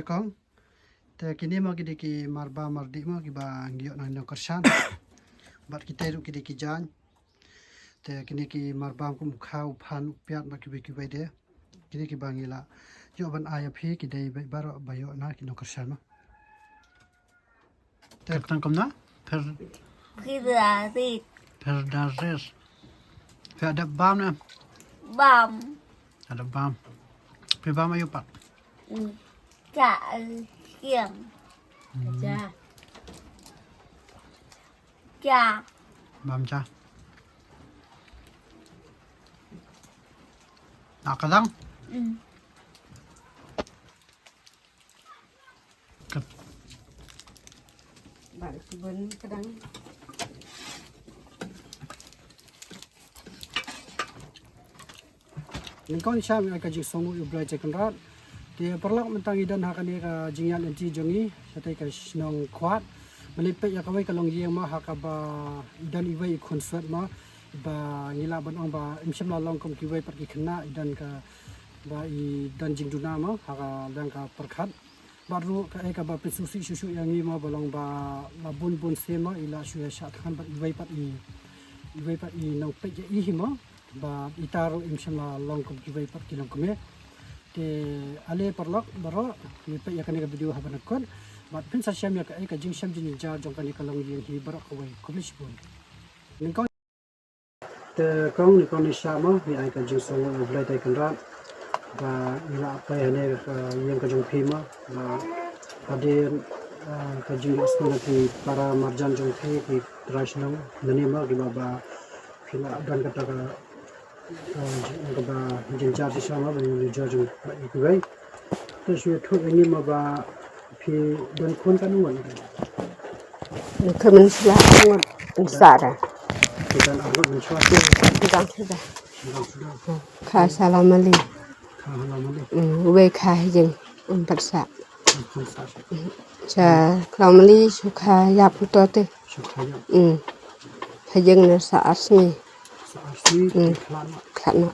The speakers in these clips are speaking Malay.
kong te kini mau kidi ki marba mardi mau ki ba ngio nang no kersan bat kita ru kidi ki jan te kini ki marba kum khau phan piat ma ki bai de kini ki bangila yo ban aya phi ki dei bai baro bayo na ki no kersan ma te tang kom na per dares fer ada bam na bam ada bam pe bam ayo pak chả kiềm cha chả bam cha nak kadang bạn vẫn kadang Ni kon syam ka ji songu yu blai chekan rat ti perlak mentang idan hakani ka jingyan enti jongi satai ka snong khwat melipe ya kawai kalong yeng ma hakaba idan iwai concert ma ba ngila ban ong ba imsam la long kom ki wai pat ki khna idan ka ba I dan jingduna ma haka dang ka perkhat baru ka ba pesusi susu yang ni ma balong ba bun bun se ma ila shu ya shat khan ba iwai pat I nong pe ya I ma ba itaro imsam la long kom ki wai pat ki long kome te ale perlak baro ni pe ya kan ka video haban kon ba pin sa syam ya ka jing syam jin jar jong kan kalong yeng hi baro ka wai koblish bun ni kon te kong ni kon syama ni ai ka jing songo blai tai kan rat và ila apa ya ne yang ka jong phima và hadir ka jing skona ki para marjan jong phi ki trashno nani ma ki ba phila dan kata ka ba jing jar si sama ba ni jar jong ba ki bai te shwe thu ni ma ba phi dan khon kan won khi mình là ngọt xả ra ki dan arot ni shwa đang thế ra khai salam ali ka hala ma le về khai dừng bắt xả khon sa cha salam ali su khai yap to te shu khaya khai dừng là xả asmi sa asli khlan khăn nó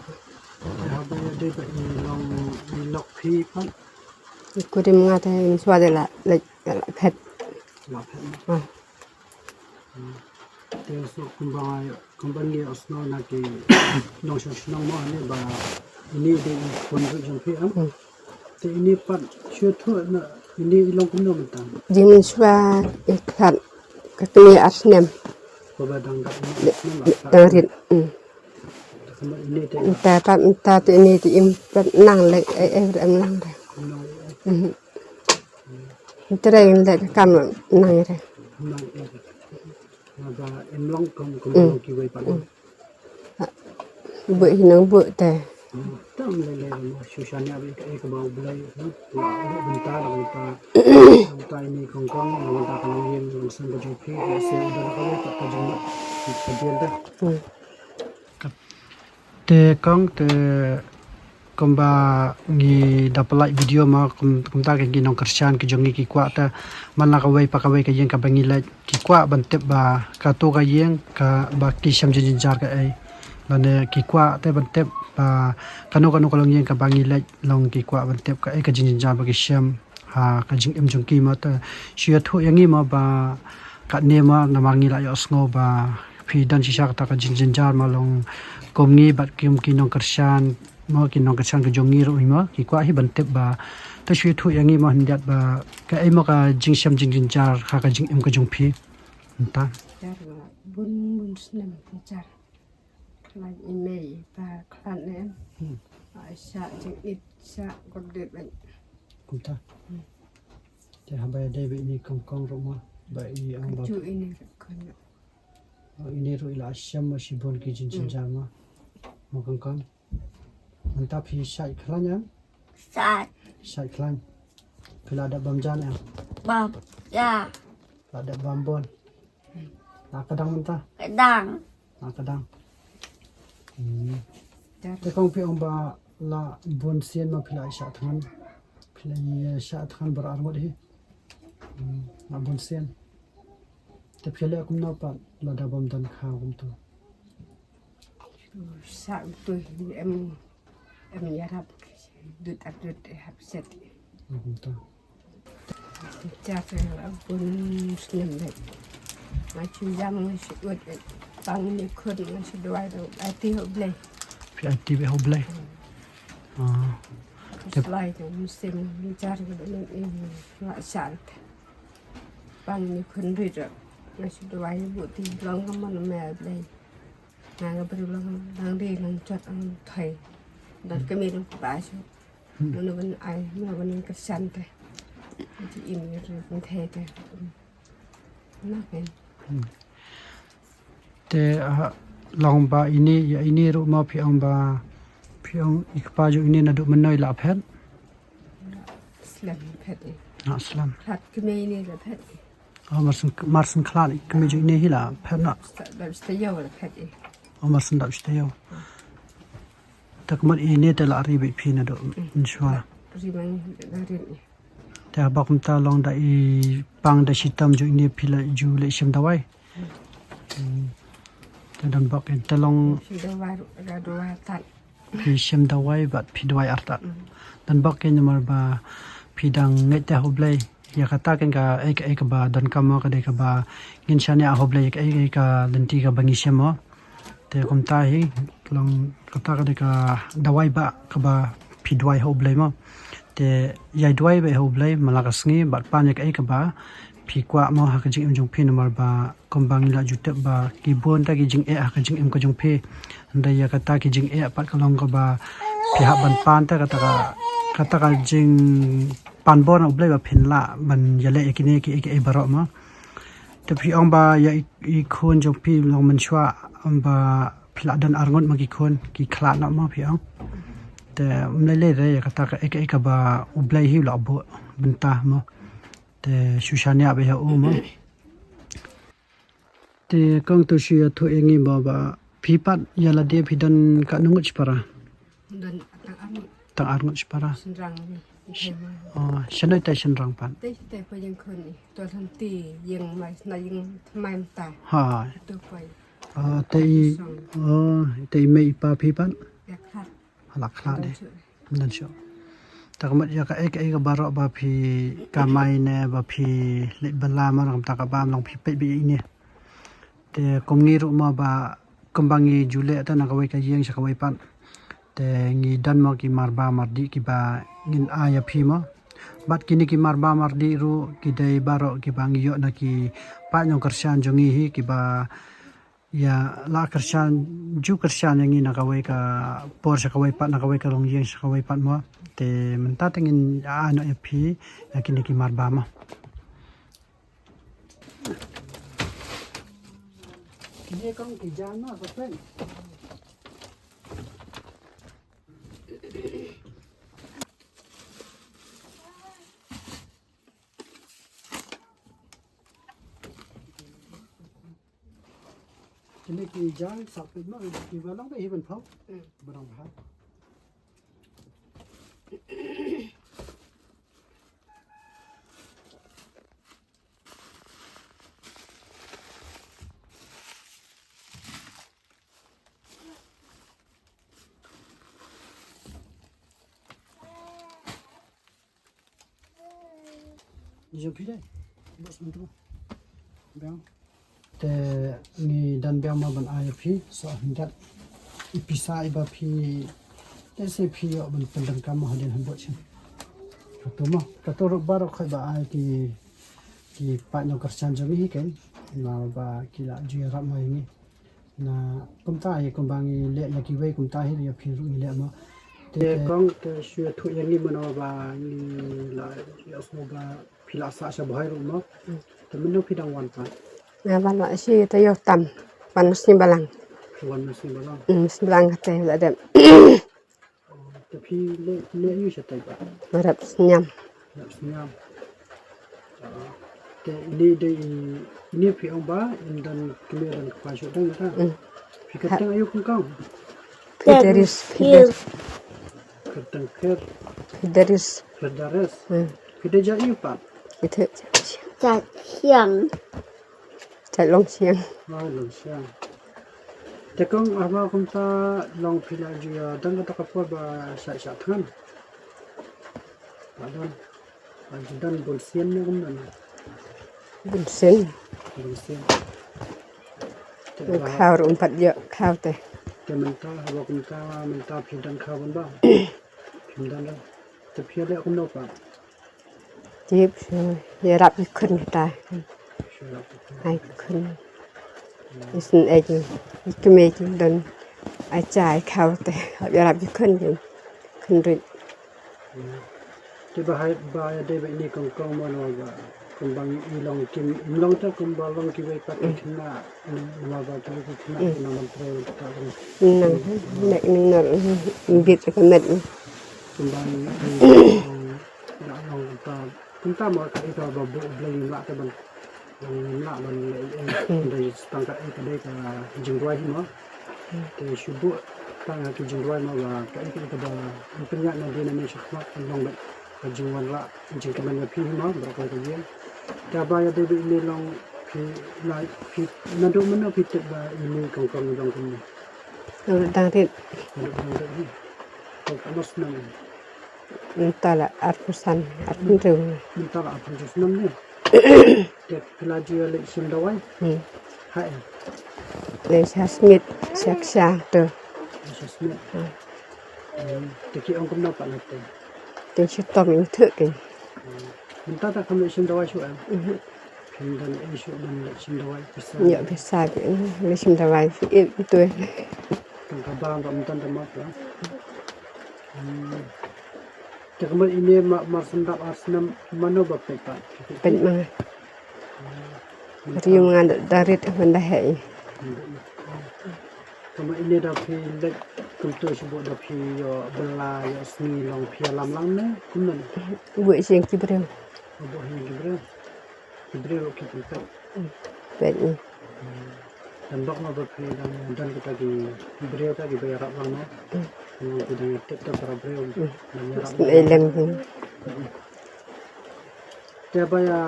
ya ba ya de ba long ni lok phi pan cô đi mua thế mình xóa đây là phết la phan te so kumbangi osno na ki no sho mo ne ba ini de kon ro jong phi am te ini pat chue thu na ini long kum no matan dừng mình xóa khăn cái này asnem ko ba dang da đang riết kuma ini te ta tự nhiên thì em rất năng lực em năng lực cái đây là cái cam năng này na ba em long kom ki wai pat bữa thì nó bữa tè tam le mo shushanya bi ka ba blai bunta ta ini kong ta kan yen sen ko jong phi se da ka wai pat ka jong ka bien da te kong te komba ngi dapalai video ma kum ta ki nong kersan ki jongi ki kwa ta man la ka wai pa ka wai ka yen ka bangi la ki kwa ban te ba ka to ka yen ka ba ki sham jin jar ka ai lane ki kwa te ban te ba kanu kalong yen ka bangi la long ki kwa ban te ka ai ka jin jar ba ki sham ha ka jing em jong ki ma ta shia thu yangi ma ba ka ne ma na mangi la yo sngo ba phi dan chi sha ta ka jin jar ma long komngi bat kim ki nong kersan mo ki nong kersan ka jongi ro ma ki kwa hi ban te ba ta shia thu yangi ma hindat ba ka ai ma ka jing sham jin jar ha ka jing em ka jong phi ta bún nem char khai email và khăn em sa chừng ít sa còn được bệnh cũng ta te ha ba dai be ni kong ro ma ba I ang ba chú ini kan ini ro ila sham ma shi bon ki jin jar ma mo kong manta phi sai khlanya sạch sai khlan phila da bam jan em bam chả la da bam bon la kadang manta cái đằng la kadang te kong phi ong ba la bon sien ma phila sha than phila sha than bar ar mo hi la bon sien te phila kum na pa la da bam dan kha kum to sa tôi em yarab được để hấp set kum to Jar bun muslim dek. Macam yang masih buat tang ni kun masih dua tu. Ati hoblay. พี่ไอตีไปโฮบเลยอ๋อ Selai tu muslim jar kita ni nak syarat. Bang ni kun rida. Masih dua buat ti long kaman merblay. Nang berulang nang di nang cat nang thai. Dan kami tu baca. Mana pun ai, mana pun kesan teh. Jadi ini pun thai teh. Nak kan? แต่ลองบาอินี่อย่าอินี่รู้มาพี่องบาพี่องอีกปาอยู่อินี่นะดูมันน้อยละเพชร Islam pet ni. นะสลัม Khat kami ni lah pet ni. อ๋อมาสันคลาดอีกก็มีอยู่อินี่ฮิละเพชรนะ Dah setayau lah pet ni. อ๋อมาสันดับสเตียวแต่ก็มันอินี่แต่ละรีบพี่นะดูอินชัวร์ Rimang dari ni. แต่บอกคุณตาลองได้ปังได้ชิตามอยู่อินี่พี่ละอยู่เลยชิมดาวไว้แต่ดันบอกเองแต่ลอง Sudah baru ada dua tak. พี่ชิมดาวไว้บัดพี่ดวยอัตตะดันบอกเองจะมาบาพี่ดังเงยแต่ฮอบเลยอยากกระตากันกับเอกบาดันกามาก็ได้กับบาเงินชาเนี่ยฮอบเลยเอกดันที่กับบังอิเชมอแต่คุณตาเฮลองกระตาก็ได้กับดาวไว้บะกับบาพี่ดวยฮอบเลยมั้งแต่ยายดวยไปฮอบเลยมาลักษณีบัดปานอยากกับบาพี่กว่ามาหากจิงเอ็มจงพี่นมาบากำบังละจุดเตบากีบวนตากีจิงหากจิงเอ็มก็จงพี่อันใดอยากตากีจิงปัดก็ลองกับบาพี่หับบันปานตากตากจิงปันบอนเอาเลยแบบเห็นละมันอย่าเละกินเอบารอมาแต่พี่องบาอย่าอีคนจงพี่ลองมันชัวบาพี่ละดันอารมณ์มากี่คนกี่คลาดนะมาพี่องแต่ไม่เล่เลยอยากตากับบาอุบเลยหิวละบัวบันตามาแต่ชูชาเนี่ยไปหาโอ้มั้งแต่กองตัวชีวิตตัวเองนี่บ่พี่ปัดยาละเดียพี่ดันกันนุ่งชิปาระ Dan tak anu ต่างอารมณ์ชิปาระ senrang ni. Hema. อ๋อฉันได้แต่ฉันรังปัน Tapi yang kun ni. Tuan hanti yang mai na yang mai mta. ฮ่า Tu pai. แต่ไม่ปาพี่ปัน Ya khat. หลักขนาดนี้นั่นชัวแต่ก็มันอยากเอกบารอบาพี่กาไมเนี่ยบาพี่เล็บลามาลองตากบามลองพี่เป็ดบีเนี่ยแต่กงงี้รู้มาบากำบังงี้จูเล่แต่นักวิจัยยังสักวิปันแต่งี้ดันมากี่มาร์บามาร์ดีกี่บาเงินอายพี่มาบัดกินกี่มาร์บามาร์ดีรู้กี่ได้บารอกี่บางยี่ยอนักกี่ป้ายองกระชานจงงี้ฮีกี่บาya la kerjaan ju kerjaan yang ini nak kawai ka por sa kawai pat nak kawai ka long yang sa kawai pat mo te menta tengin ano ya pi yakin ki marba ma kini kong ki jan ma ko pen kini ki jan sakit ma ki balang be hiban phau barang phau Jom pilih, bos bentuk, bang. Te ni dan bang ma ban air pi, so hendak ipisai ba pi, te se pi yo ban pendang kamu hadin hambut sih. Kata mah, kata ruk baru kai ba air ki pak nyok kerjaan jami kan, ma ba kila jual ram ma ini. Na kumta ye kumbangi le ya ki wei kumta hi ya pi ruk ni le ma. Te kong te shu tu yang ni mana ba ni la ya semoga pila sa sa bahai rumah te menu pidang wan pa Na ban wa si tayo tam. Ban musni balang. wan nasi balang Musni balang kata ada te pi le yu sa tai ba marap senyam. nak senyam te ini pi ong ba dan kemudian pa shu dang ta pi katang ayu kung kau Fideris. katang kher Fideris. dares pideja ayu pa Itu Chặt xiang. cak long siang. long siang te kong apa kum ta long pila juya dan kata kapur ba sa tangan badan dan bolsien ni kum dan Bunsen. bolsien Khao rồi umpat yo khao te. te mentah hawa kum ta mentah pindan khawan ba pindan la te phia le kum no pa Jip ya rap khun ta. Ai khun. Isin egi. Ikme ki don. Ai chai khao te. Ya rap khun yo. Khun ri. te bahai ba ya de ni kong kong mo no ba kum bang ilong kim ilong ta kum ba long ki wei pa khna ma ba ta ki khna na man tre ta Nang nek ning nor bit ka met. kum bang da long ta kum ta mo ka ita ba bu blai la ta ban la ban dei stang ka ita de ka jingwai mo te shubu ta ki jingwai mo ba ka ita ba punya na de na me shakma long ba jingwan la jing ka man phi mo ba ka ye ta ba ya de ni long phi la phi na do man phi te ba ini kong kong dong kum Dang rit. ko amas na Entala arpusan arpun rew. minta la apa just nam ni te pelaji le sim dawai hai Le smith sak sha te. just ni te ki ong kum na pa na te Te shi tom in thự ke. minta ta kum sim dawai shu am dan isu dan sim dawai bisa Nhớ biết sai bị lấy xin ra vài ít tuổi kan ka ba ga minta ta ma ta te kum ini ma sendap asnam mano ba pe pa bên mà riêng ngan dari mình đã hệ Kama ini dah pi lek kultur sebut dah pi yo bela yo seni long pi alam lang ne kumna buổi riêng chỉ bêu bo hi gibre lo ki kita vậy dan bak ma ba pi dan kita ki gibre ta ki bayar lang no kita ni tek ta para bre dan ya này làm gì te ba ya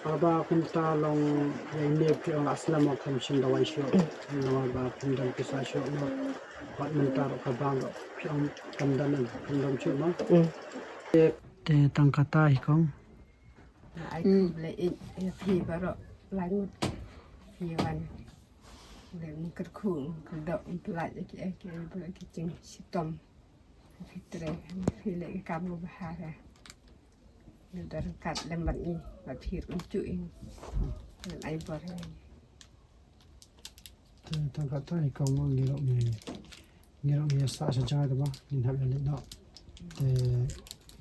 aba kunta long yang ne pi ang aslam kam shin da wai sho no ba pindan pisa sho no bat mentar ka bang pi ang kamdan pindan chu no te tangkata ikong anh lại phi vào rồi lái một phi văn để một cái khuôn cái động lại cái cái chân sitom phi tre phi lại cái cam một hai ra nếu đã cắt làm bận gì và phi cũng chuỗi nên ai bỏ ra te tangkata ikong mo ngiro ni sa sa jai da ba nin hab le no te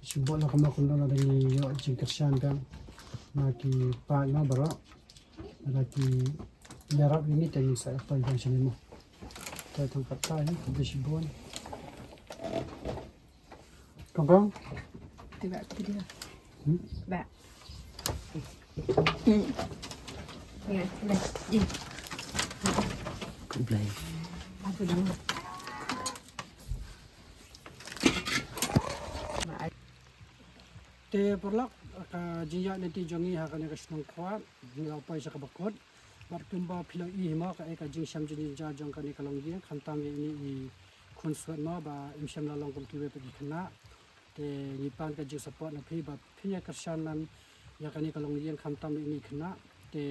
subot la kama kun la ni yo jing kersan kan na ki pa na baro na ki yarab ini te ni sa pa yang sini mo te tangkata ni de sibon kong tiba tiba bạn nghe đây đi complain apa dulu te perlak ka jiya nanti jongi ha kana ka snong khwat nga pai sa ka bakot mat tumba philo I ma ka ka jing sam jini ja jong ka ni kalong ye khantam ye ni I khun suat ma ba im sam la long kum tiwe pe khna te ni pan ka ji support na phi ba phi ya ka shan nan ya ka ni kalong ye khantam ni khna te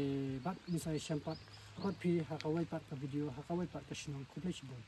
bat ni sai sam pat kot phi ha ka wai pat ka video ha ka wai pat ka snong khu le chi bon